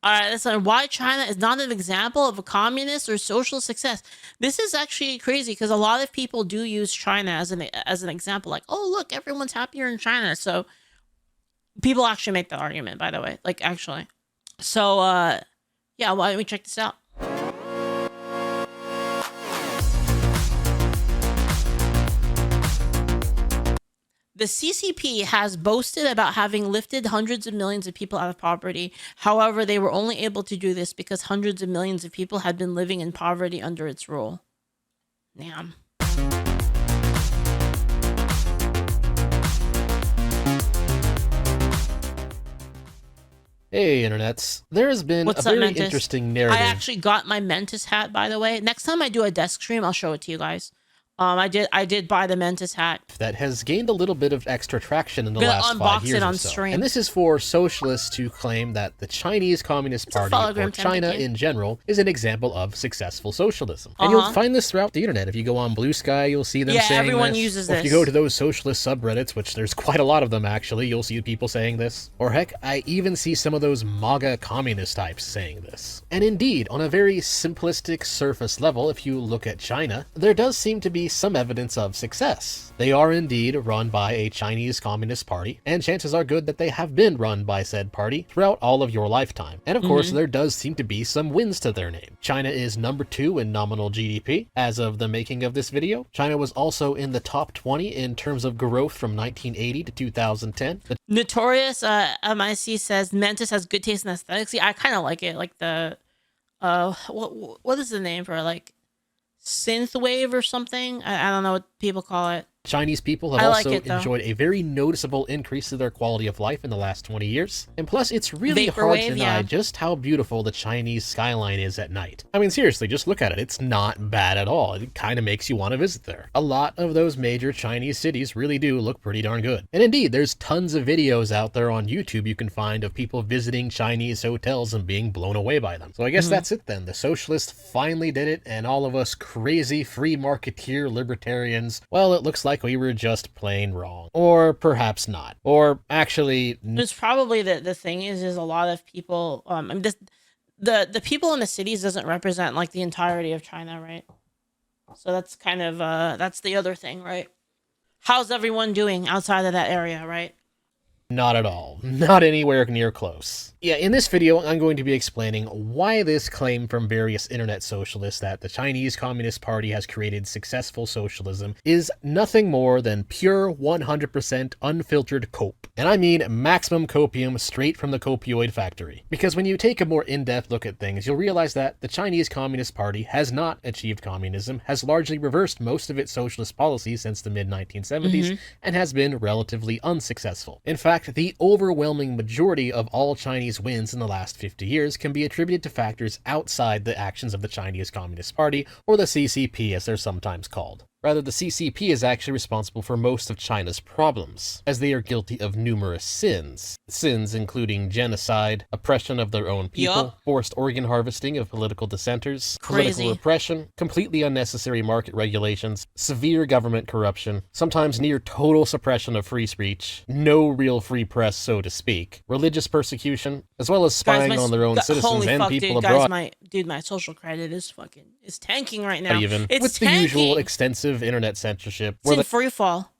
All right, listen, why China is not an example of a communist or socialist success. This is actually crazy because a lot of people do use China as an example. Like, oh, look, everyone's happier in China. So people actually make that argument, by the way. Like, actually. So, yeah, why don't we check this out? The CCP has boasted about having lifted hundreds of millions of people out of poverty. However, they were only able to do this because hundreds of millions of people had been living in poverty under its rule. Damn. Hey, internets. There has been What's a up, very Mentis? interesting narrative. I actually got my Mentis hat, by the way. Next time I do a desk stream, I'll show it to you guys. I did buy the Mentis hat. That has gained a little bit of extra traction in the last 5 years or so. Stream. And this is for socialists to claim that the Chinese Communist Party, or China in general, is an example of successful socialism. And you'll find this throughout the internet. If you go on Blue Sky, you'll see them saying this. Yeah, everyone uses this. Or if you go to those socialist subreddits, which there's quite a lot of them actually, you'll see people saying this. Or heck, I even see some of those MAGA communist types saying this. And indeed, on a very simplistic surface level, if you look at China, there does seem to be some evidence of success. They are indeed run by a Chinese Communist Party, and chances are good that they have been run by said party throughout all of your lifetime. And of course, there does seem to be some wins to their name. China is number 2 in nominal GDP as of the making of this video. China was also in the top 20 in terms of growth from 1980 to 2010. Notorious MIC says Mentis has good taste in aesthetics. Yeah, I kind of like it. Like the what is the name for it? Like synth wave or something? I don't know what people call it. Chinese people have also enjoyed a very noticeable increase to their quality of life in the last 20 years. And plus, it's really hard to deny just how beautiful the Chinese skyline is at night. I mean, seriously, just look at it. It's not bad at all. It kind of makes you want to visit there. A lot of those major Chinese cities really do look pretty darn good. And indeed, there's tons of videos out there on YouTube you can find of people visiting Chinese hotels and being blown away by them. So I guess that's it then. The socialists finally did it, and all of us crazy free marketeer libertarians, well, it looks like we were just plain wrong. Or perhaps not. Or actually... It's probably the thing is a lot of people, I mean, the people in the cities doesn't represent like the entirety of China, right? So that's kind of, that's the other thing, right? How's everyone doing outside of that area, right? Not at all. Not anywhere near close. Yeah, in this video, I'm going to be explaining why this claim from various internet socialists that the Chinese Communist Party has created successful socialism is nothing more than pure 100% unfiltered cope. And I mean maximum copium straight from the copioid factory. Because when you take a more in-depth look at things, you'll realize that the Chinese Communist Party has not achieved communism, has largely reversed most of its socialist policies since the mid-1970s, and has been relatively unsuccessful. In fact, the overwhelming majority of all Chinese wins in the last 50 years can be attributed to factors outside the actions of the Chinese Communist Party, or the CCP as they're sometimes called. Rather, the CCP is actually responsible for most of China's problems, as they are guilty of numerous sins. Sins including genocide, oppression of their own people, forced organ harvesting of political dissenters, political repression, completely unnecessary market regulations, severe government corruption, sometimes near total suppression of free speech, no real free press, so to speak, religious persecution, as well as spying on their own citizens and people abroad. My social credit is tanking right now. It's tanking. The usual extensive internet censorship. It's in free fall.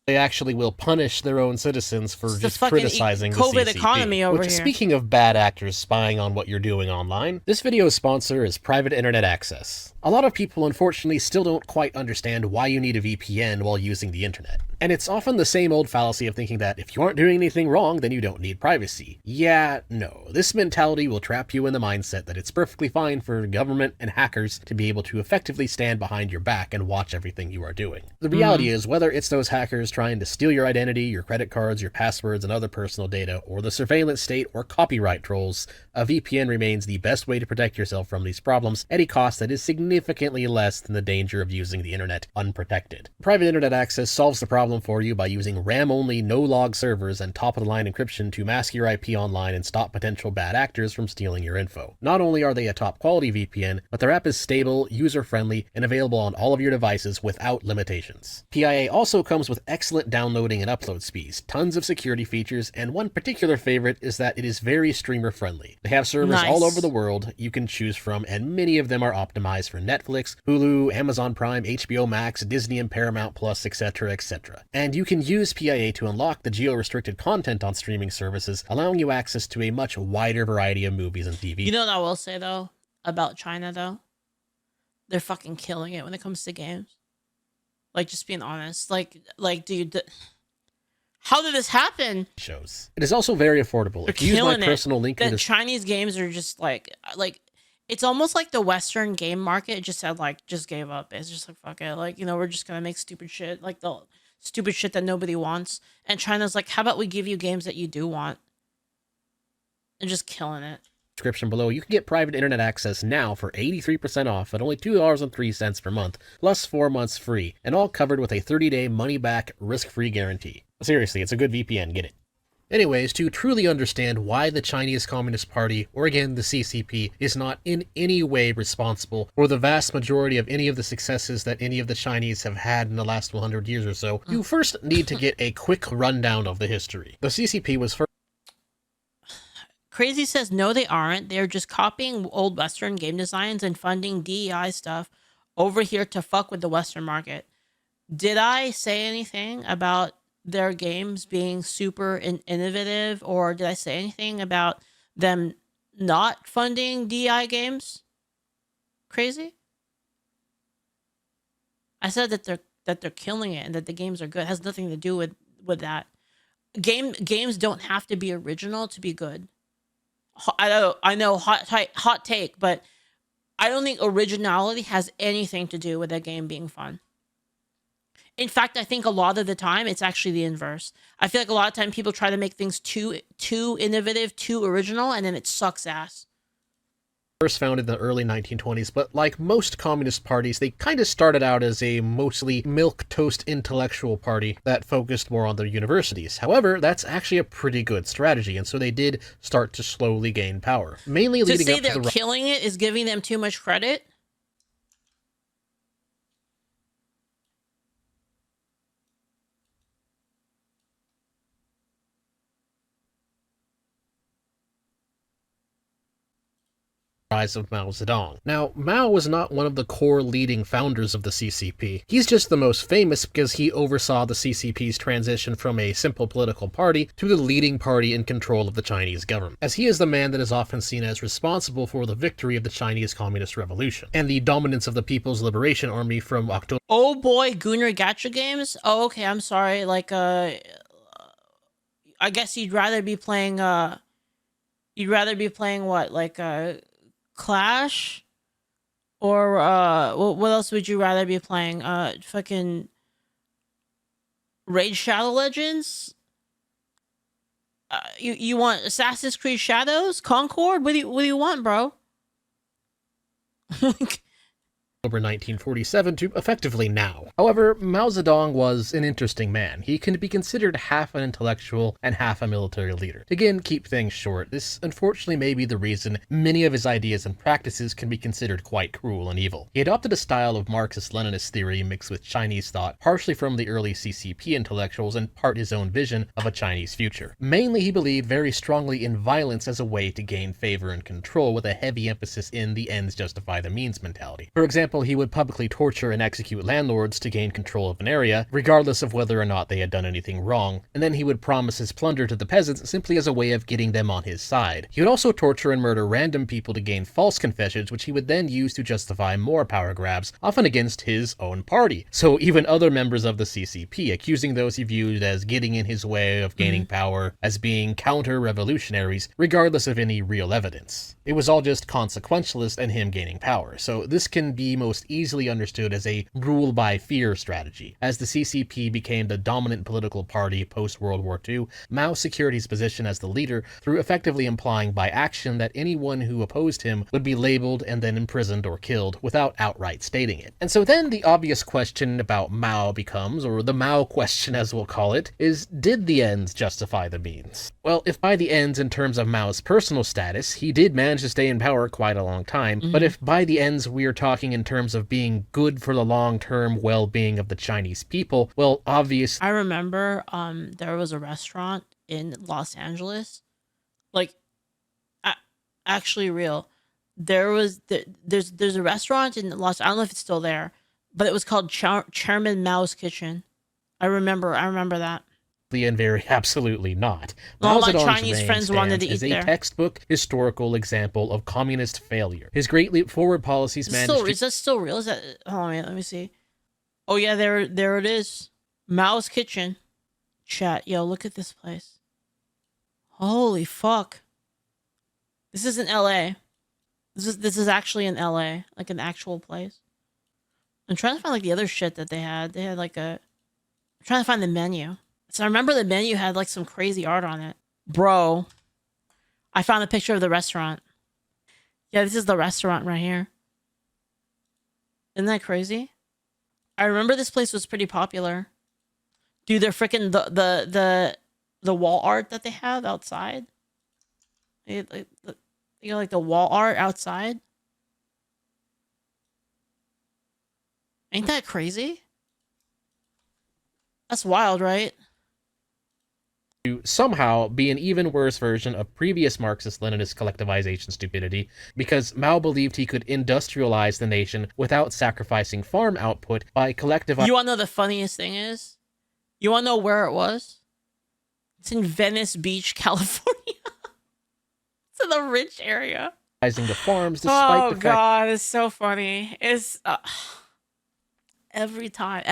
They actually will punish their own citizens for just criticizing the COVID CCP. economy over here. Speaking of bad actors spying on what you're doing online, this video's sponsor is private internet access. A lot of people unfortunately still don't quite understand why you need a VPN while using the internet. And it's often the same old fallacy of thinking that if you aren't doing anything wrong, then you don't need privacy. Yeah, no. This mentality will trap you in the mindset that it's perfectly fine for government and hackers to be able to effectively stand behind your back and watch everything you are doing. The reality is, whether it's those hackers trying to steal your identity, your credit cards, your passwords, and other personal data, or the surveillance state or copyright trolls, a VPN remains the best way to protect yourself from these problems at a cost that is significantly less than the danger of using the internet unprotected. Private internet access solves the problem for you by using RAM-only no-log servers and top-of-the-line encryption to mask your IP online and stop potential bad actors from stealing your info. Not only are they a top-quality VPN, but their app is stable, user-friendly, and available on all of your devices without limitations. PIA also comes with excellent downloading and upload speeds, tons of security features, and one particular favorite is that it is very streamer-friendly. They have servers all over Nice. the world you can choose from, and many of them are optimized for Netflix, Hulu, Amazon Prime, HBO Max, Disney and Paramount Plus, etc., etc. And you can use PIA to unlock the geo-restricted content on streaming services, allowing you access to a much wider variety of movies and TV. You know what I will say though about China though? They're fucking killing it when it comes to games. Like, just being honest. Like, dude, how did this happen? Shows. It is also very affordable. They're If you use my killing personal it. link in The the Chinese games are just like it's almost like the Western game market just said like just gave up. It's just like fuck it. Like, we're just gonna make stupid shit, like the stupid shit that nobody wants. And China's like, how about we give you games that you do want? And just killing it. description below, you can get private internet access now for 83% off at only $2.03 per month, plus 4 months free, and all covered with a 30-day money-back, risk-free guarantee. Seriously, it's a good VPN, get it. Anyways, to truly understand why the Chinese Communist Party, or again the CCP, is not in any way responsible for the vast majority of any of the successes that any of the Chinese have had in the last 100 years or so, you first need to get a quick rundown of the history. The CCP was first Crazy says, no, they aren't. They're just copying old Western game designs and funding DEI stuff over here to fuck with the Western market. Did I say anything about their games being super innovative, or did I say anything about them not funding DEI games? Crazy? I said that they're killing it and that the games are good. It has nothing to do with that. Games don't have to be original to be good. I know, hot take, but I don't think originality has anything to do with a game being fun. In fact, I think a lot of the time it's actually the inverse. I feel like a lot of time people try to make things too innovative, too original, and then it sucks ass. First founded in the early 1920s, but like most communist parties, they kind of started out as a mostly milquetoast intellectual party that focused more on their universities. However, that's actually a pretty good strategy, and so they did start to slowly gain power. Mainly leading up to they're killing it is giving them too much credit. rise of Mao Zedong. Now, Mao was not one of the core leading founders of the CCP. He's just the most famous because he oversaw the CCP's transition from a simple political party to the leading party in control of the Chinese government, as he is the man that is often seen as responsible for the victory of the Chinese Communist Revolution and the dominance of the People's Liberation Army from October. Oh boy, Gunnar Gacha games? Oh, okay, I'm sorry. Like, I guess you'd rather be playing what? Like, Clash? Or, what else would you rather be playing? Fucking Raid Shadow Legends? You want Assassin's Creed Shadows? Concord? What do you want, bro? October 1947 to effectively now. However, Mao Zedong was an interesting man. He can be considered half an intellectual and half a military leader. To again, keep things short, this unfortunately may be the reason many of his ideas and practices can be considered quite cruel and evil. He adopted a style of Marxist-Leninist theory mixed with Chinese thought, partially from the early CCP intellectuals and part his own vision of a Chinese future. Mainly, he believed very strongly in violence as a way to gain favor and control, with a heavy emphasis in the ends justify the means mentality. For example, he would publicly torture and execute landlords to gain control of an area, regardless of whether or not they had done anything wrong, and then he would promise his plunder to the peasants simply as a way of getting them on his side. He would also torture and murder random people to gain false confessions, which he would then use to justify more power grabs, often against his own party. So even other members of the CCP, accusing those he viewed as getting in his way of gaining power as being counter-revolutionaries, regardless of any real evidence. It was all just consequentialist and him gaining power, so this can be most easily understood as a rule by fear strategy. As the CCP became the dominant political party post-World War II, Mao secured his position as the leader through effectively implying by action that anyone who opposed him would be labeled and then imprisoned or killed without outright stating it. And so then the obvious question about Mao becomes, or the Mao question as we'll call it, is did the ends justify the means? Well, if by the ends in terms of Mao's personal status, he did manage to stay in power quite a long time, but if by the ends we're talking in terms of being good for the long-term well-being of the Chinese people, well, obviously I remember there was a restaurant in Los Angeles. Like, actually real. There's a restaurant in Los. I don't know if it's still there, but it was called Chairman Mao's Kitchen. I remember that. And very absolutely not. All Mao my Zedong's Chinese reign friends wanted to stands as eat a there. textbook historical example of communist failure. His Great Leap Forward policies Is managed to... that still real? Is that? Hold on, let me see. Oh yeah, there it is. Mao's Kitchen. Chat, yo, look at this place. Holy fuck. This is in LA. This is actually in LA, like an actual place. I'm trying to find like the other shit that they had. They had like I'm trying to find the menu. So I remember the menu had like some crazy art on it. Bro, I found a picture of the restaurant. Yeah, this is the restaurant right here. Isn't that crazy? I remember this place was pretty popular. Dude, they're freaking the wall art that they have outside. You got like the wall art outside. Ain't that crazy? That's wild, right? to somehow be an even worse version of previous Marxist-Leninist collectivization stupidity, because Mao believed he could industrialize the nation without sacrificing farm output by collectivizing... You want to know the funniest thing is? You want to know where it was? It's in Venice Beach, California. It's in the rich area. ...the farms, despite the fact... Oh, God, it's so funny. It's... Every time,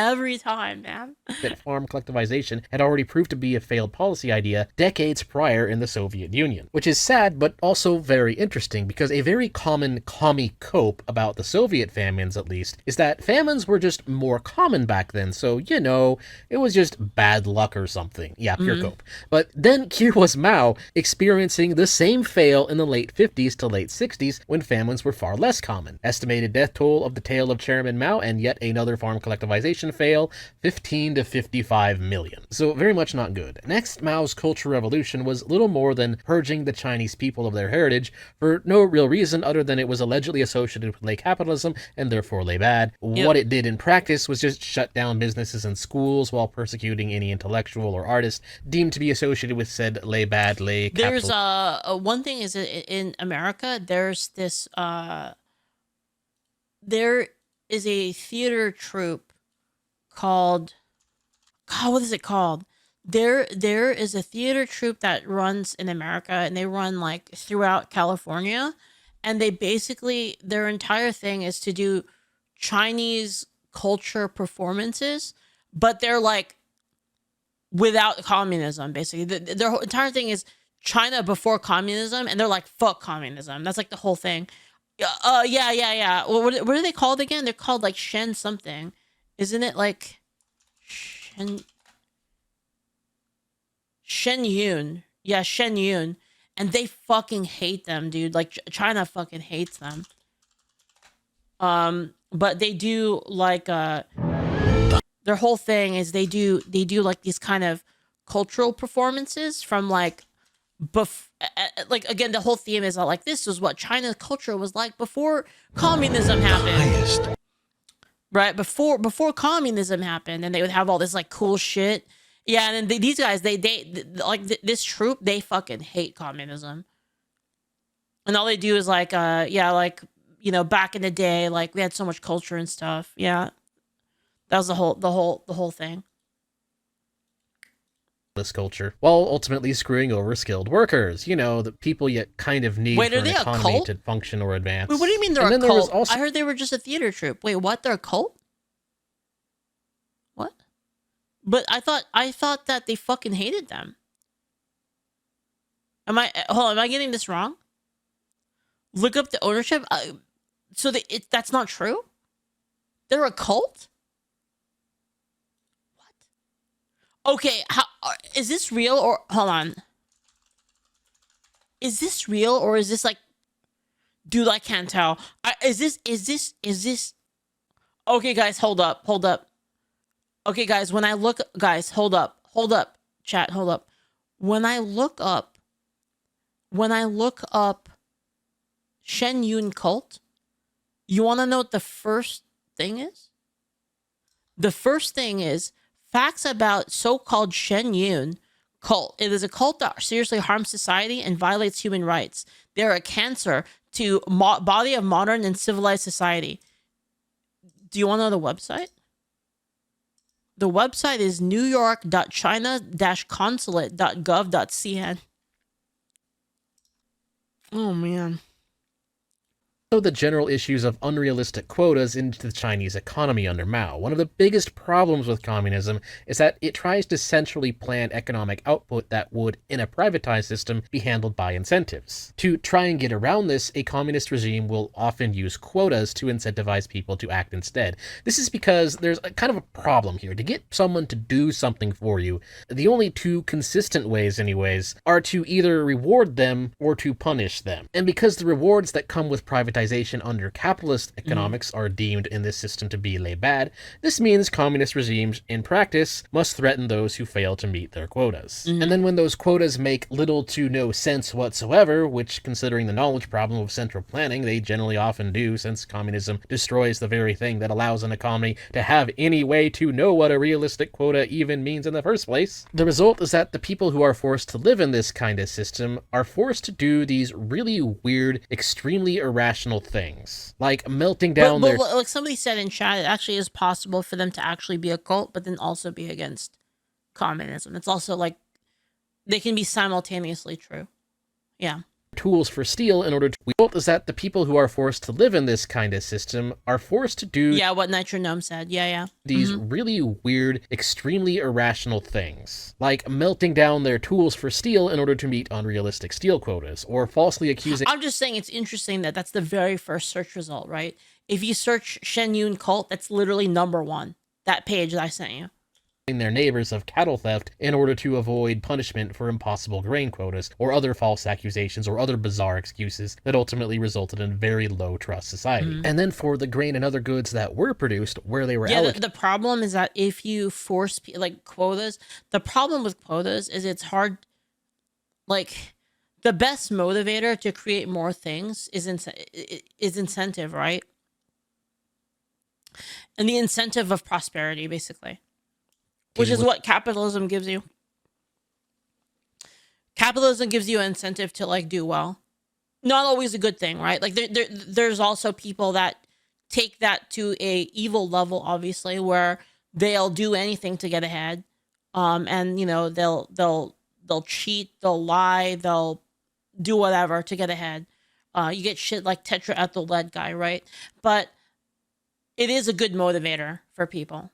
man. that farm collectivization had already proved to be a failed policy idea decades prior in the Soviet Union. Which is sad, but also very interesting, because a very common commie cope about the Soviet famines, at least, is that famines were just more common back then, so, you know, it was just bad luck or something. Yeah, pure cope. But then here was Mao experiencing the same fail in the late 50s to late 60s, when famines were far less common. Estimated death toll of the tale of Chairman Mao and yet another farm collectivization fail, 15 to 55 million. So very much not good. Next, Mao's Cultural Revolution was little more than purging the Chinese people of their heritage for no real reason other than it was allegedly associated with lay capitalism and therefore lay bad. Yep. What it did in practice was just shut down businesses and schools while persecuting any intellectual or artist deemed to be associated with said lay bad, lay capital. There's one thing is in America, there's this there is a theater troupe called, God, what is it called? There is a theater troupe that runs in America, and they run like throughout California, and they basically, their entire thing is to do Chinese culture performances, but they're like without communism, basically. Their whole entire thing is China before communism, and they're like, fuck communism. That's like the whole thing. Yeah. What are they called again? They're called like Shen something. Isn't it like Shen Yun? Yeah, Shen Yun. And they fucking hate them, dude. Like China fucking hates them. But they do like their whole thing is they do like these kind of cultural performances from like like again, the whole theme is like, this is what China's culture was like before communism happened. Right, before communism happened, and they would have all this like cool shit. Yeah, and then these guys, they like this troupe, they fucking hate communism, and all they do is like, like, you know, back in the day, like we had so much culture and stuff. Yeah, that was the whole thing. This culture, while ultimately screwing over skilled workers, you know, the people yet kind of need Wait, for are an they a economy cult? to function or advance. Wait, what do you mean they're And a then there was cult? also... I heard they were just a theater troupe. Wait, what? They're a cult? What? But I thought that they fucking hated them. Am I getting this wrong? Look up the ownership. So that's not true? They're a cult? What? Okay, is this real or hold on? Is this real or is this like, dude, I can't tell. Is this okay, guys, hold up. Okay, guys, when I look, guys, hold up, chat, hold up. When I look up Shen Yun cult, you want to know what the first thing is? The first thing is facts about so-called Shen Yun cult. It is a cult that seriously harms society and violates human rights. They're a cancer to body of modern and civilized society. Do you want to know the website? The website is newyork.china-consulate.gov.cn. Oh, man. So the general issues of unrealistic quotas into the Chinese economy under Mao. One of the biggest problems with communism is that it tries to centrally plan economic output that would, in a privatized system, be handled by incentives. To try and get around this, a communist regime will often use quotas to incentivize people to act instead. This is because there's a kind of a problem here. To get someone to do something for you, the only two consistent ways anyways, are to either reward them or to punish them. And because the rewards that come with privatization under capitalist economics are deemed in this system to be les bad, this means communist regimes, in practice, must threaten those who fail to meet their quotas. And then when those quotas make little to no sense whatsoever, which, considering the knowledge problem of central planning, they generally often do, since communism destroys the very thing that allows an economy to have any way to know what a realistic quota even means in the first place, the result is that the people who are forced to live in this kind of system are forced to do these really weird, extremely irrational things, like melting down their... Like somebody said in chat, it actually is possible for them to actually be a cult, but then also be against communism. It's also like they can be simultaneously true. Yeah. Tools for steel in order to... The result is that the people who are forced to live in this kind of system are forced to do... Yeah, what Nitronome said. Yeah. These really weird, extremely irrational things, like melting down their tools for steel in order to meet unrealistic steel quotas, or falsely accusing... I'm just saying it's interesting that that's the very first search result, right? If you search Shen Yun cult, that's literally #1. That page that I sent you. Their neighbors of cattle theft in order to avoid punishment for impossible grain quotas, or other false accusations, or other bizarre excuses that ultimately resulted in very low trust society. And then for the grain and other goods that were produced, where they were the problem is that if you force like quotas, the problem with quotas is it's hard. Like, the best motivator to create more things is incentive, right? And the incentive of prosperity, basically. Which is what capitalism gives you. Capitalism gives you an incentive to like do well. Not always a good thing, right? Like there's also people that take that to a evil level, obviously, where they'll do anything to get ahead. And you know, they'll cheat, they'll lie, they'll do whatever to get ahead. You get shit like tetraethyl lead guy, right? But it is a good motivator for people.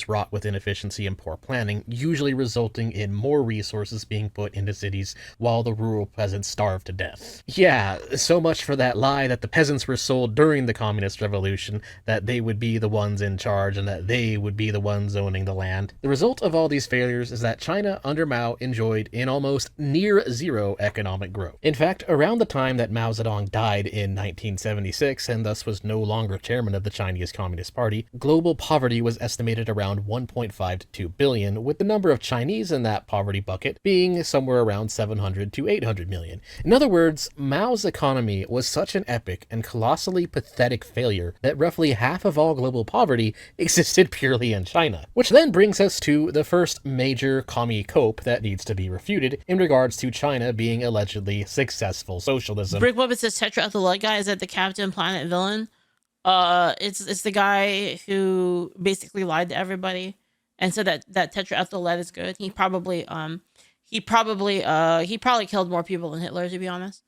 Wrought with inefficiency and poor planning, usually resulting in more resources being put into cities while the rural peasants starve to death. Yeah, so much for that lie that the peasants were sold during the communist revolution, that they would be the ones in charge and that they would be the ones owning the land. The result of all these failures is that China under Mao enjoyed an almost near zero economic growth. In fact, around the time that Mao Zedong died in 1976 and thus was no longer chairman of the Chinese Communist Party, global poverty was estimated around 1.5 to 2 billion, with the number of Chinese in that poverty bucket being somewhere around 700 to 800 million. In other words, Mao's economy was such an epic and colossally pathetic failure that roughly half of all global poverty existed purely in China. Which then brings us to the first major commie cope that needs to be refuted in regards to China being allegedly successful socialism. Brick Puppet says tetraethyl lead guy is that the Captain Planet villain. It's the guy who basically lied to everybody and said that tetraethyl lead is good. He probably killed more people than Hitler, to be honest.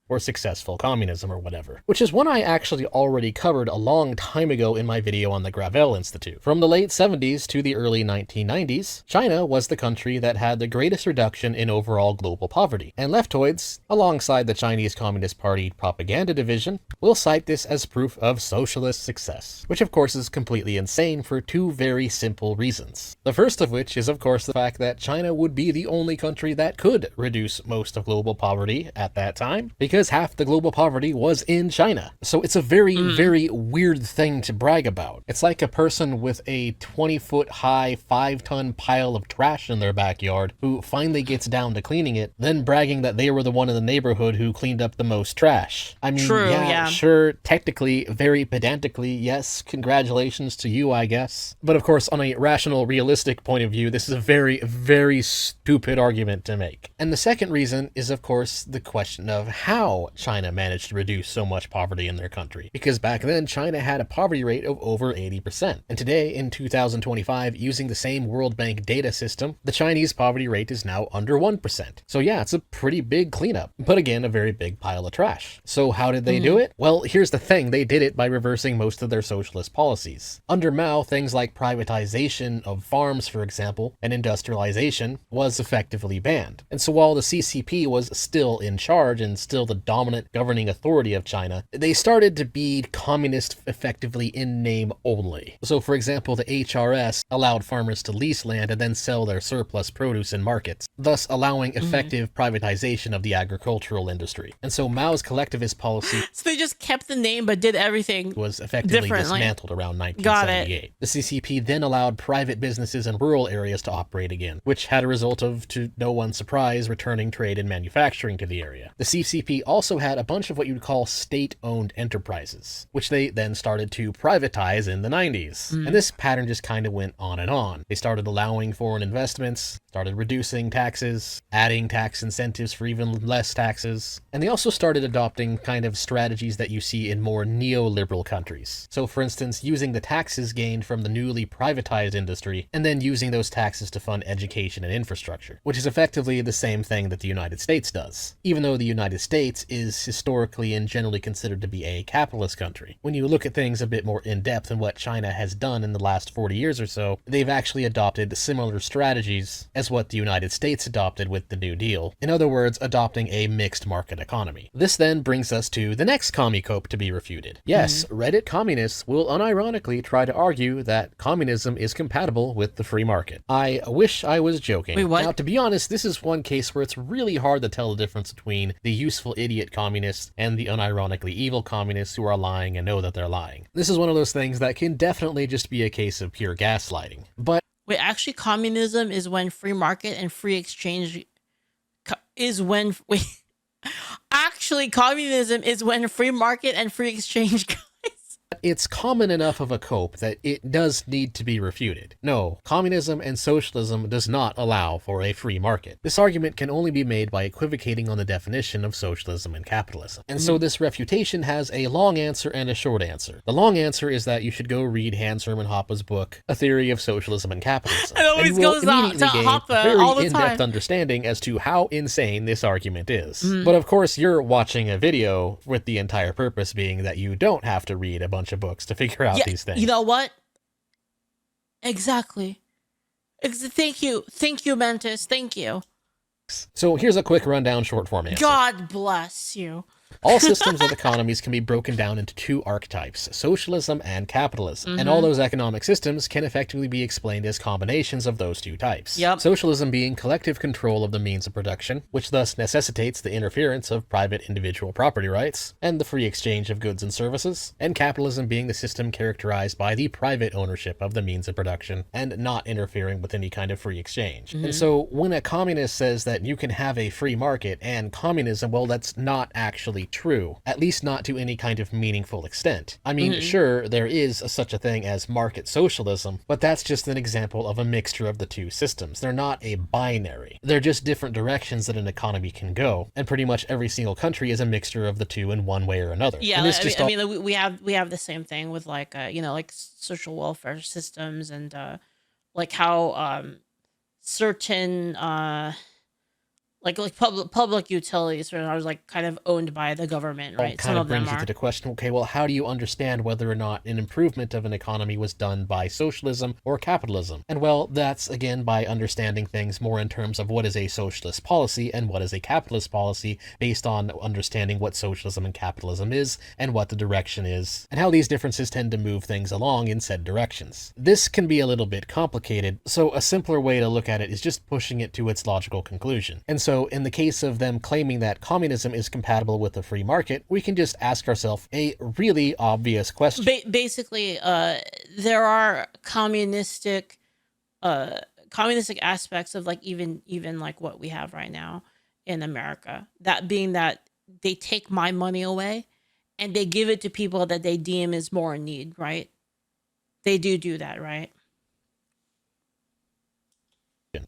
Or successful communism or whatever, which is one I actually already covered a long time ago in my video on the Gravel Institute. From the late 70s to the early 1990s, China was the country that had the greatest reduction in overall global poverty, and leftoids, alongside the Chinese Communist Party propaganda division, will cite this as proof of socialist success, which of course is completely insane for two very simple reasons. The first of which is of course the fact that China would be the only country that could reduce most of global poverty at that time, because half the global poverty was in China. So it's a very, very weird thing to brag about. It's like a person with a 20-foot high, 5-ton pile of trash in their backyard who finally gets down to cleaning it, then bragging that they were the one in the neighborhood who cleaned up the most trash. I mean, True, yeah, sure, technically, very pedantically, yes, congratulations to you, I guess. But of course, on a rational, realistic point of view, this is a very, very stupid argument to make. And the second reason is, of course, the question of how how China managed to reduce so much poverty in their country. Because back then, China had a poverty rate of over 80%. And today, in 2025, using the same World Bank data system, the Chinese poverty rate is now under 1%. So yeah, it's a pretty big cleanup, but again, a very big pile of trash. So how did they do it? Well, here's the thing. They did it by reversing most of their socialist policies. Under Mao, things like privatization of farms, for example, and industrialization was effectively banned. And so while the CCP was still in charge and still the dominant governing authority of China, they started to be communist effectively in name only. So for example, the HRS allowed farmers to lease land and then sell their surplus produce in markets, thus allowing effective privatization of the agricultural industry. And so Mao's collectivist policy So they just kept the name but did everything was effectively differently. dismantled around Got 1978. it. The CCP then allowed private businesses in rural areas to operate again, which had a result of, to no one's surprise, returning trade and manufacturing to the area. The CCP also had a bunch of what you'd call state-owned enterprises, which they then started to privatize in the 90s. And this pattern just kind of went on and on. They started allowing foreign investments, started reducing taxes, adding tax incentives for even less taxes, and they also started adopting kind of strategies that you see in more neoliberal countries. So for instance, using the taxes gained from the newly privatized industry and then using those taxes to fund education and infrastructure, which is effectively the same thing that the United States does, even though the United States is historically and generally considered to be a capitalist country. When you look at things a bit more in depth and what China has done in the last 40 years or so, they've actually adopted similar strategies as what the United States adopted with the New Deal. In other words, adopting a mixed market economy. This then brings us to the next commie cope to be refuted. Yes, Reddit communists will unironically try to argue that communism is compatible with the free market. I wish I was joking. Wait, what? Now, to be honest, this is one case where it's really hard to tell the difference between the useful idiot communists and the unironically evil communists who are lying and know that they're lying. This is one of those things that can definitely just be a case of pure gaslighting. But Wait, actually, communism is when free market and free exchange is when. Wait, actually, communism is when free market and free exchange. it's common enough of a cope that it does need to be refuted. No, communism and socialism does not allow for a free market. This argument can only be made by equivocating on the definition of socialism and capitalism. And so this refutation has a long answer and a short answer. The long answer is that you should go read Hans Hermann Hoppe's book, A Theory of Socialism and Capitalism. It always goes out to Hoppe all the time. In-depth understanding as to how insane this argument is. But of course, you're watching a video with the entire purpose being that you don't have to read a bunch of books to figure out these things. You know what? Exactly. Thank you, Mentis. Thank you. So here's a quick rundown short form answer. God bless you. All systems of economies can be broken down into two archetypes, socialism and capitalism. And all those economic systems can effectively be explained as combinations of those two types. Yep. Socialism being collective control of the means of production, which thus necessitates the interference of private individual property rights and the free exchange of goods and services. And capitalism being the system characterized by the private ownership of the means of production and not interfering with any kind of free exchange. And so when a communist says that you can have a free market and communism, well, that's not actually true, at least not to any kind of meaningful extent. I mean, sure, there is such a thing as market socialism, but that's just an example of a mixture of the two systems. They're not a binary. They're just different directions that an economy can go, and pretty much every single country is a mixture of the two in one way or another. Yeah, and this I mean, we have the same thing with like like social welfare systems and like how certain like public utilities are like kind of owned by the government, right? Kind of brings you to the question, okay, well, how do you understand whether or not an improvement of an economy was done by socialism or capitalism? And well, that's again by understanding things more in terms of what is a socialist policy and what is a capitalist policy, based on understanding what socialism and capitalism is and what the direction is, and how these differences tend to move things along in said directions. This can be a little bit complicated, so a simpler way to look at it is just pushing it to its logical conclusion. And so in the case of them claiming that communism is compatible with the free market, we can just ask ourselves a really obvious question. Basically, there are communistic aspects of like even like what we have right now in America. That being that they take my money away and they give it to people that they deem is more in need, right? They do that, right?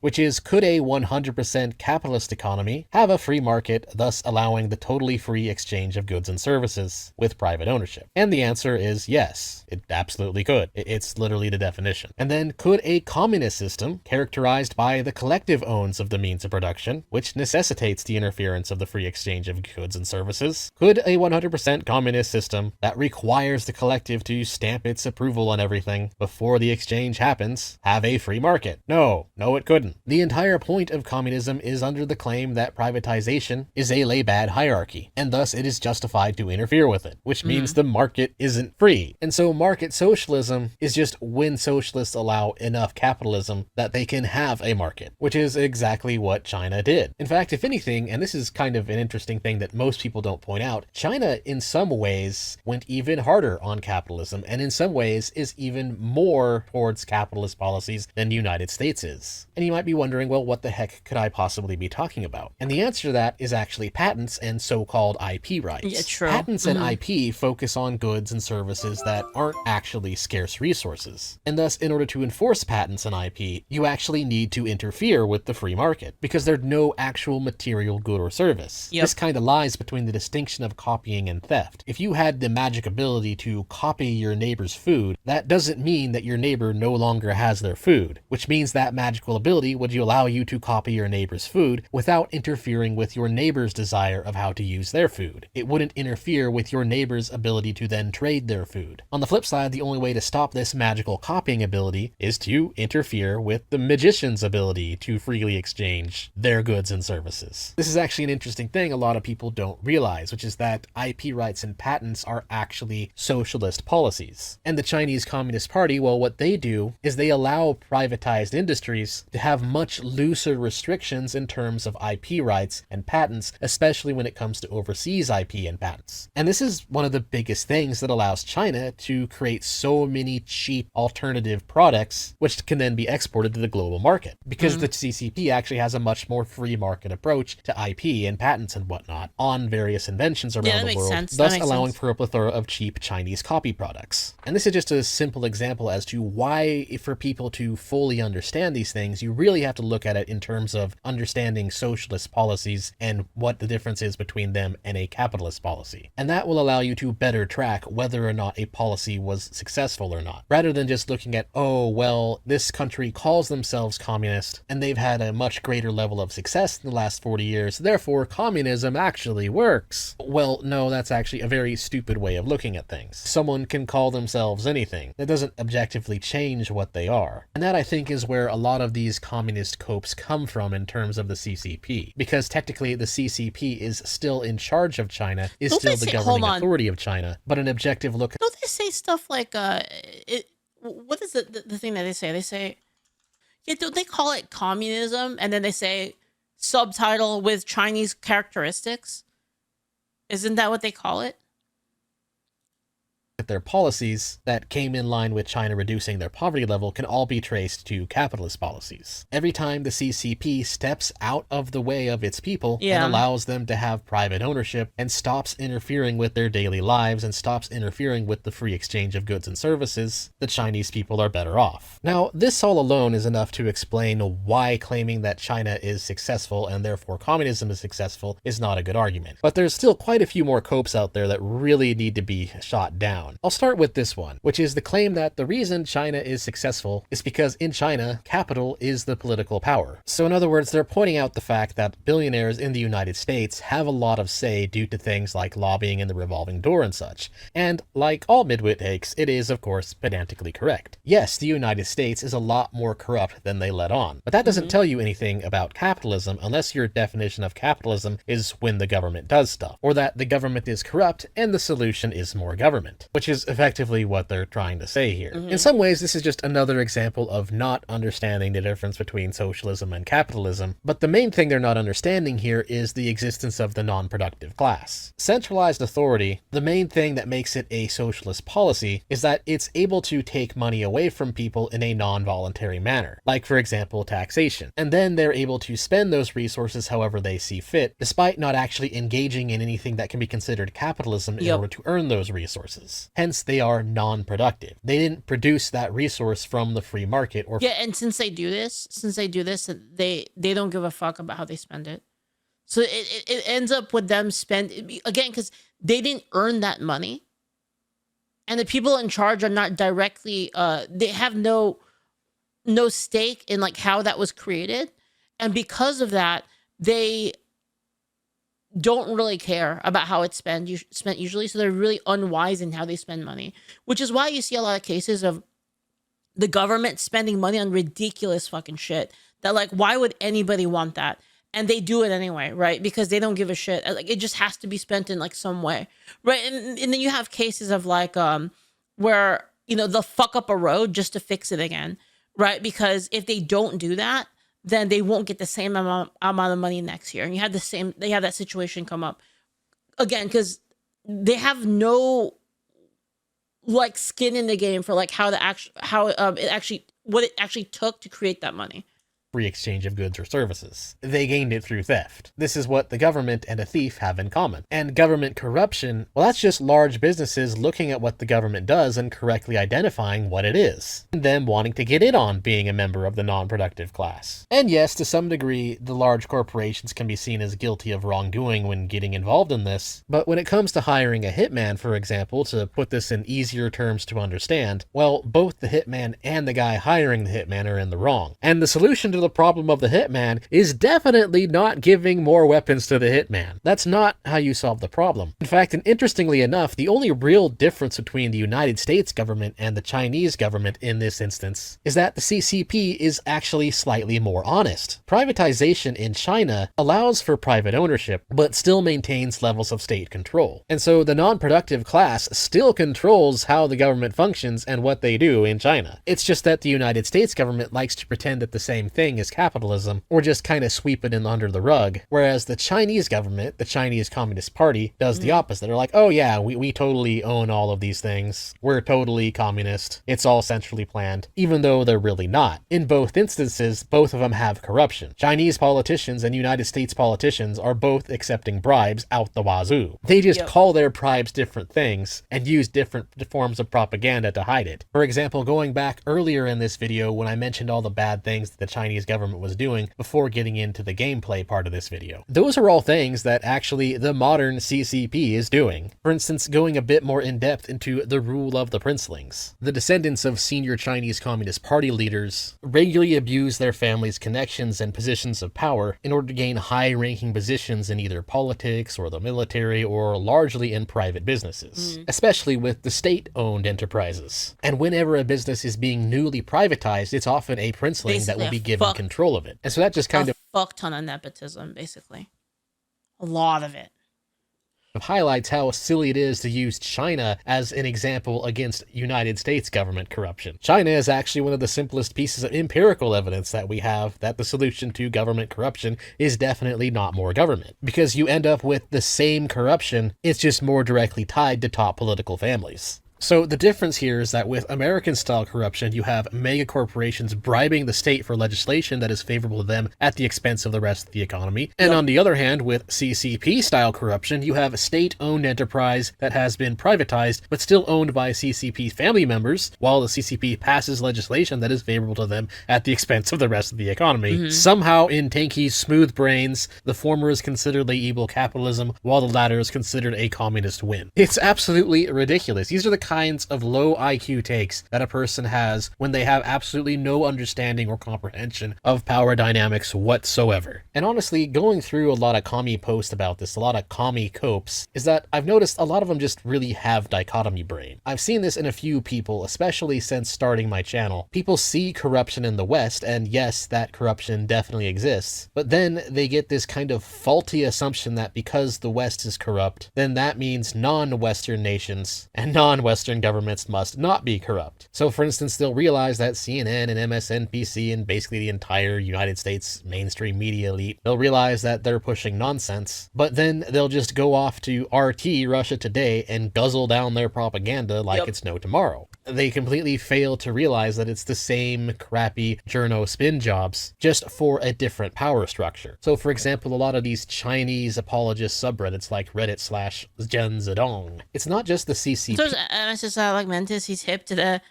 which is, could a 100% capitalist economy have a free market, thus allowing the totally free exchange of goods and services with private ownership? And the answer is yes, it absolutely could. It's literally the definition. And then, could a communist system, characterized by the collective owns of the means of production, which necessitates the interference of the free exchange of goods and services, could a 100% communist system that requires the collective to stamp its approval on everything before the exchange happens have a free market? No, it couldn't. The entire point of communism is under the claim that privatization is a lay-bad hierarchy, and thus it is justified to interfere with it, which means the market isn't free. And so market socialism is just when socialists allow enough capitalism that they can have a market, which is exactly what China did. In fact, if anything, and this is kind of an interesting thing that most people don't point out, China in some ways went even harder on capitalism, and in some ways is even more towards capitalist policies than the United States is. And you might be wondering, well, what the heck could I possibly be talking about? And the answer to that is actually patents and so-called IP rights. Yeah, true. Patents and IP focus on goods and services that aren't actually scarce resources. And thus, in order to enforce patents and IP, you actually need to interfere with the free market, because there's no actual material good or service. This kind of lies between the distinction of copying and theft. If you had the magic ability to copy your neighbor's food, that doesn't mean that your neighbor no longer has their food, which means that magical ability would allow you to copy your neighbor's food without interfering with your neighbor's desire of how to use their food. It wouldn't interfere with your neighbor's ability to then trade their food. On the flip side, the only way to stop this magical copying ability is to interfere with the magician's ability to freely exchange their goods and services. This is actually an interesting thing a lot of people don't realize, which is that IP rights and patents are actually socialist policies. And the Chinese Communist Party, well, what they do is they allow privatized industries to have much looser restrictions in terms of IP rights and patents, especially when it comes to overseas IP and patents. And this is one of the biggest things that allows China to create so many cheap alternative products, which can then be exported to the global market, because the CCP actually has a much more free market approach to IP and patents and whatnot on various inventions around the world, thus allowing for a plethora of cheap Chinese copy products. And this is just a simple example as to why, for people to fully understand these things, you really have to look at it in terms of understanding socialist policies and what the difference is between them and a capitalist policy. And that will allow you to better track whether or not a policy was successful or not, rather than just looking at, oh, well, this country calls themselves communist and they've had a much greater level of success in the last 40 years, therefore communism actually works. Well, no, that's actually a very stupid way of looking at things. Someone can call themselves anything. That doesn't objectively change what they are. And that, I think, is where a lot of these communist copes come from in terms of the CCP. Because technically the CCP is still in charge of China, is Don't still they the say- governing hold on. authority of China, but an objective look Don't they say stuff like what is the thing that they say? They say, yeah, don't they call it communism? And then they say subtitle with Chinese characteristics. Isn't that what they call it? their policies that came in line with China reducing their poverty level can all be traced to capitalist policies. Every time the CCP steps out of the way of its people and allows them to have private ownership and stops interfering with their daily lives and stops interfering with the free exchange of goods and services, the Chinese people are better off. Now, this all alone is enough to explain why claiming that China is successful and therefore communism is successful is not a good argument. But there's still quite a few more copes out there that really need to be shot down. I'll start with this one, which is the claim that the reason China is successful is because in China, capital is the political power. So in other words, they're pointing out the fact that billionaires in the United States have a lot of say due to things like lobbying and the revolving door and such. And like all midwit takes, it is of course pedantically correct. Yes, the United States is a lot more corrupt than they let on, but that doesn't tell you anything about capitalism unless your definition of capitalism is when the government does stuff, or that the government is corrupt and the solution is more government, which is effectively what they're trying to say here. In some ways, this is just another example of not understanding the difference between socialism and capitalism, but the main thing they're not understanding here is the existence of the non-productive class. Centralized authority, the main thing that makes it a socialist policy is that it's able to take money away from people in a non-voluntary manner, like for example taxation, and then they're able to spend those resources however they see fit, despite not actually engaging in anything that can be considered capitalism in order to earn those resources. Hence, they are non-productive. They didn't produce that resource from the free market or... Yeah, and since they do this, they don't give a fuck about how they spend it. So it ends up with them spend, again, because they didn't earn that money. And the people in charge are not directly, they have no stake in like how that was created. And because of that, they don't really care about how it's spent usually. So they're really unwise in how they spend money, which is why you see a lot of cases of the government spending money on ridiculous fucking shit that, like, why would anybody want that? And they do it anyway, right? Because they don't give a shit. Like, it just has to be spent in like some way, right? And then you have cases of like where, you know, they'll fuck up a road just to fix it again, right? Because if they don't do that, then they won't get the same amount of money next year. And you have they have that situation come up again because they have no like skin in the game for like what it actually took to create that money. Free exchange of goods or services. They gained it through theft. This is what the government and a thief have in common. And government corruption, well, that's just large businesses looking at what the government does and correctly identifying what it is, and them wanting to get in on being a member of the non-productive class. And yes, to some degree, the large corporations can be seen as guilty of wrongdoing when getting involved in this, but when it comes to hiring a hitman, for example, to put this in easier terms to understand, well, both the hitman and the guy hiring the hitman are in the wrong. And the solution to the problem of the hitman is definitely not giving more weapons to the hitman. That's not how you solve the problem. In fact, and interestingly enough, the only real difference between the United States government and the Chinese government in this instance is that the CCP is actually slightly more honest. Privatization in China allows for private ownership, but still maintains levels of state control. And so the non-productive class still controls how the government functions and what they do in China. It's just that the United States government likes to pretend that the same thing is capitalism, or just kind of sweep it in under the rug, whereas the Chinese government, the Chinese Communist Party, does the opposite. They're like, oh yeah, we totally own all of these things. We're totally communist. It's all centrally planned, even though they're really not. In both instances, both of them have corruption. Chinese politicians and United States politicians are both accepting bribes out the wazoo. They just call their bribes different things and use different forms of propaganda to hide it. For example, going back earlier in this video when I mentioned all the bad things that the Chinese government was doing before getting into the gameplay part of this video. Those are all things that actually the modern CCP is doing. For instance, going a bit more in depth into the rule of the princelings. The descendants of senior Chinese Communist Party leaders regularly abuse their families' connections and positions of power in order to gain high-ranking positions in either politics or the military or largely in private businesses, especially with the state-owned enterprises. And whenever a business is being newly privatized, it's often a princeling that will be given control of it. And so that just kind of fuck ton of nepotism, basically. A lot of it. Highlights how silly it is to use China as an example against United States government corruption. China is actually one of the simplest pieces of empirical evidence that we have that the solution to government corruption is definitely not more government, because you end up with the same corruption, it's just more directly tied to top political families. So the difference here is that with American-style corruption, you have mega corporations bribing the state for legislation that is favorable to them at the expense of the rest of the economy. And on the other hand, with CCP-style corruption, you have a state-owned enterprise that has been privatized, but still owned by CCP family members, while the CCP passes legislation that is favorable to them at the expense of the rest of the economy. Somehow, in Tanky's smooth brains, the former is considered the evil capitalism, while the latter is considered a communist win. It's absolutely ridiculous. These are the kinds of low IQ takes that a person has when they have absolutely no understanding or comprehension of power dynamics whatsoever. And honestly, going through a lot of commie posts about this, a lot of commie copes, is that I've noticed a lot of them just really have dichotomy brain. I've seen this in a few people, especially since starting my channel. People see corruption in the West, and yes, that corruption definitely exists, but then they get this kind of faulty assumption that because the West is corrupt, then that means non-Western nations and non-Western governments must not be corrupt. So for instance, they'll realize that CNN and MSNBC and basically the entire United States mainstream media elite, they'll realize that they're pushing nonsense, but then they'll just go off to RT, Russia Today, and guzzle down their propaganda like it's no tomorrow. they completely fail to realize that it's the same crappy journo spin jobs, just for a different power structure. So for example, a lot of these Chinese apologist subreddits like Reddit/Gen Zedong, it's not just the CCP. So it's just like Mentis, he's hip to the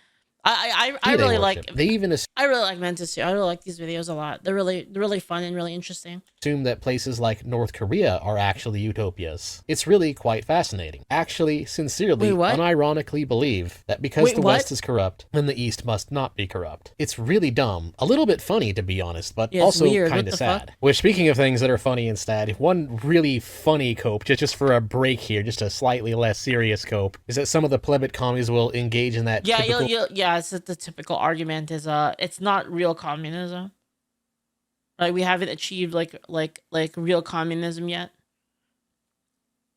I really like. They even I really like Mentis too. I really like these videos a lot. They're really fun and really interesting. Assume that places like North Korea are actually utopias. It's really quite fascinating. Actually, sincerely, unironically believe that because the West is corrupt, then the East must not be corrupt. It's really dumb. A little bit funny, to be honest, but also kind of sad. Which, speaking of things that are funny and sad, one really funny cope, just for a break here, just a slightly less serious cope, is that some of the plebit commies will engage in that it's the typical argument is it's not real communism. Like we haven't achieved like real communism yet.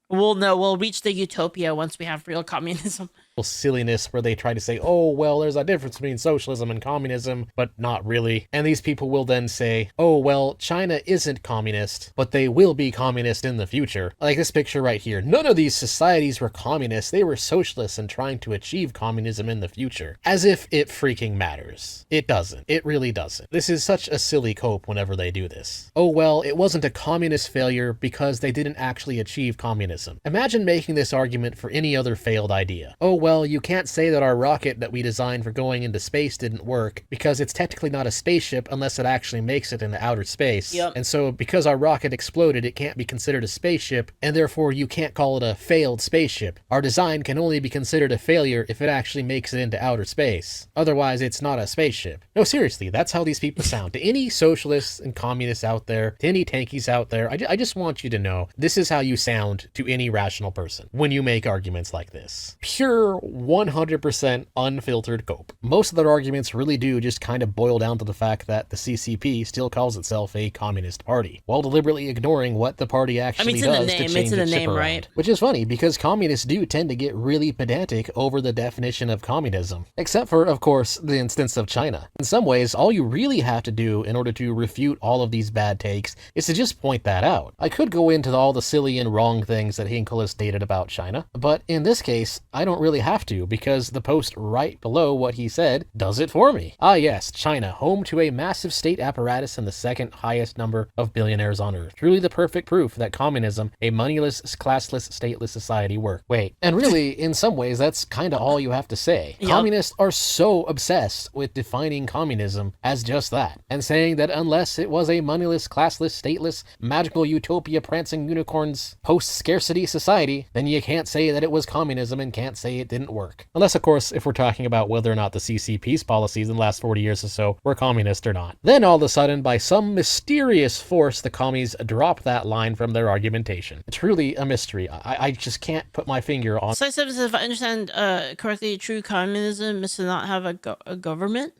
We'll reach the utopia once we have real communism. Silliness where they try to say, oh, well, there's a difference between socialism and communism, but not really. And these people will then say, oh, well, China isn't communist, but they will be communist in the future. Like this picture right here. None of these societies were communist. They were socialists and trying to achieve communism in the future. As if it freaking matters. It doesn't. It really doesn't. This is such a silly cope whenever they do this. Oh, well, it wasn't a communist failure because they didn't actually achieve communism. Imagine making this argument for any other failed idea. Oh, well, you can't say that our rocket that we designed for going into space didn't work because it's technically not a spaceship unless it actually makes it into outer space. Yep. And so because our rocket exploded, it can't be considered a spaceship, and therefore you can't call it a failed spaceship. Our design can only be considered a failure if it actually makes it into outer space. Otherwise, it's not a spaceship. No, seriously, that's how these people sound. To any socialists and communists out there, to any tankies out there, I just want you to know this is how you sound to any rational person when you make arguments like this. Pure 100% unfiltered cope. Most of their arguments really do just kind of boil down to the fact that the CCP still calls itself a communist party, while deliberately ignoring what the party actually does to change its ship around. Right? Which is funny, because communists do tend to get really pedantic over the definition of communism. Except for, of course, the instance of China. In some ways, all you really have to do in order to refute all of these bad takes is to just point that out. I could go into all the silly and wrong things that Hinkle has stated about China, but in this case, I don't really have to, because the post right below what he said does it for me. Ah yes, China, home to a massive state apparatus and the second highest number of billionaires on earth. Truly the perfect proof that communism, a moneyless, classless, stateless society, work. Wait, and really, in some ways, that's kind of all you have to say. Yep. Communists are so obsessed with defining communism as just that, and saying that unless it was a moneyless, classless, stateless, magical utopia prancing unicorns, post-scarcity society, then you can't say that it was communism and can't say it didn't work. Unless, of course, if we're talking about whether or not the CCP's policies in the last 40 years or so were communist or not. Then all of a sudden, by some mysterious force, the commies drop that line from their argumentation. It's really a mystery. I just can't put my finger on. So I said, if I understand correctly, true communism is to not have a government.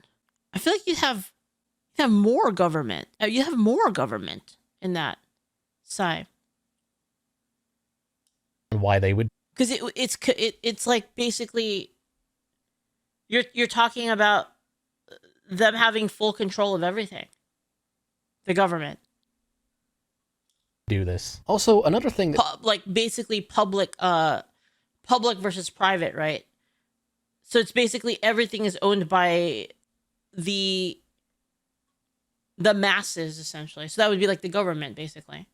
I feel like you have more government. You have more government in that side. Why they would? Because it's like basically you're talking about them having full control of everything. The government do this. Also, another thing that like basically public versus private, right? So it's basically everything is owned by the masses, essentially. So that would be like the government, basically.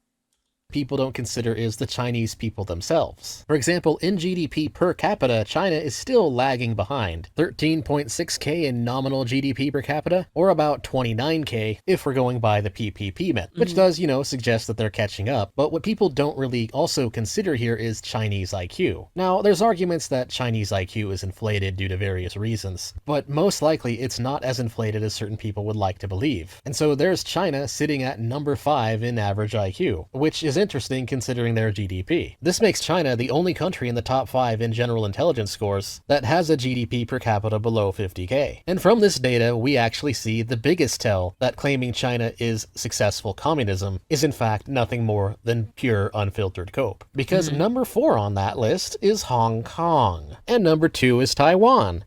People don't consider is the Chinese people themselves. For example, in GDP per capita, China is still lagging behind. 13.6k in nominal GDP per capita, or about 29k if we're going by the PPP method, which does, suggest that they're catching up. But what people don't really also consider here is Chinese IQ. Now, there's arguments that Chinese IQ is inflated due to various reasons, but most likely it's not as inflated as certain people would like to believe. And so there's China sitting at number 5 in average IQ, which is interesting considering their GDP. This makes China the only country in the top 5 in general intelligence scores that has a GDP per capita below 50k. And from this data, we actually see the biggest tell that claiming China is successful communism is in fact nothing more than pure unfiltered cope. Because number 4 on that list is Hong Kong, and number 2 is Taiwan.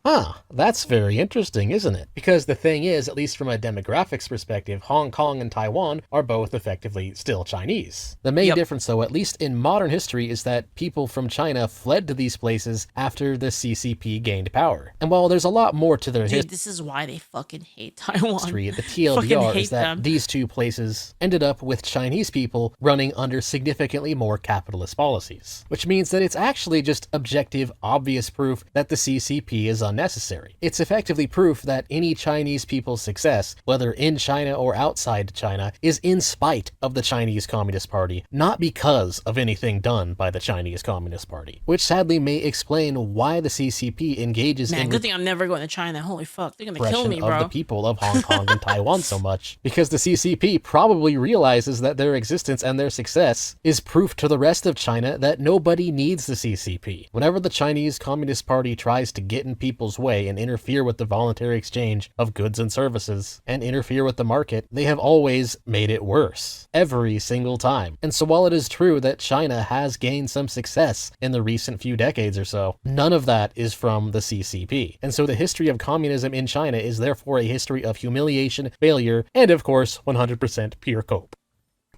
That's very interesting, isn't it? Because the thing is, at least from a demographics perspective, Hong Kong and Taiwan are both effectively still Chinese. The main difference, though, at least in modern history, is that people from China fled to these places after the CCP gained power. And while there's a lot more to their history, this is why they fucking hate Taiwan. The TLDR is that these two places ended up with Chinese people running under significantly more capitalist policies, which means that it's actually just objective, obvious proof that the CCP is unnecessary. It's effectively proof that any Chinese people's success, whether in China or outside China, is in spite of the Chinese Communist Party, not because of anything done by the Chinese Communist Party, which sadly may explain why the CCP engages in good thing I'm never going to China. Holy fuck, they're gonna kill me, bro. Of the people of Hong Kong and Taiwan so much, because the CCP probably realizes that their existence and their success is proof to the rest of China that nobody needs the CCP. Whenever the Chinese Communist Party tries to get in people's way and interfere with the voluntary exchange of goods and services and interfere with the market, they have always made it worse. Every single time. And so while it is true that China has gained some success in the recent few decades or so, none of that is from the CCP. And so the history of communism in China is therefore a history of humiliation, failure, and of course 100% pure cope.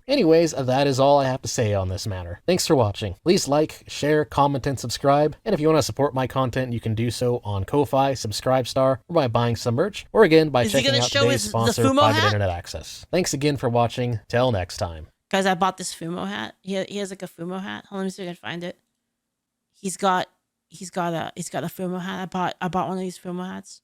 Anyways, that is all I have to say on this matter. Thanks for watching. Please like, share, comment, and subscribe. And if you want to support my content, you can do so on Ko-Fi, Subscribestar, or by buying some merch, or again by checking out today's sponsor, Private Internet Access. Thanks again for watching. Till next time. Guys, I bought this Fumo hat. He has like a Fumo hat. Hold on, let me see if I can find it. He's got a Fumo hat. I bought one of these Fumo hats.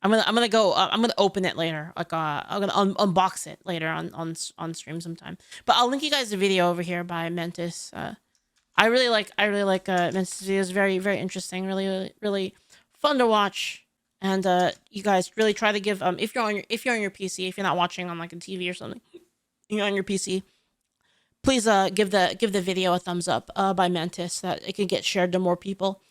I'm gonna open it later. Like I'm gonna unbox it later on stream sometime. But I'll link you guys the video over here by Mentis. I really like Mentis' videos. Very, very interesting. Really, really fun to watch. And you guys really try to give if you're on your PC, if you're not watching on like a TV or something, you're on your PC, please give the video a thumbs up by Mentis, so that it can get shared to more people.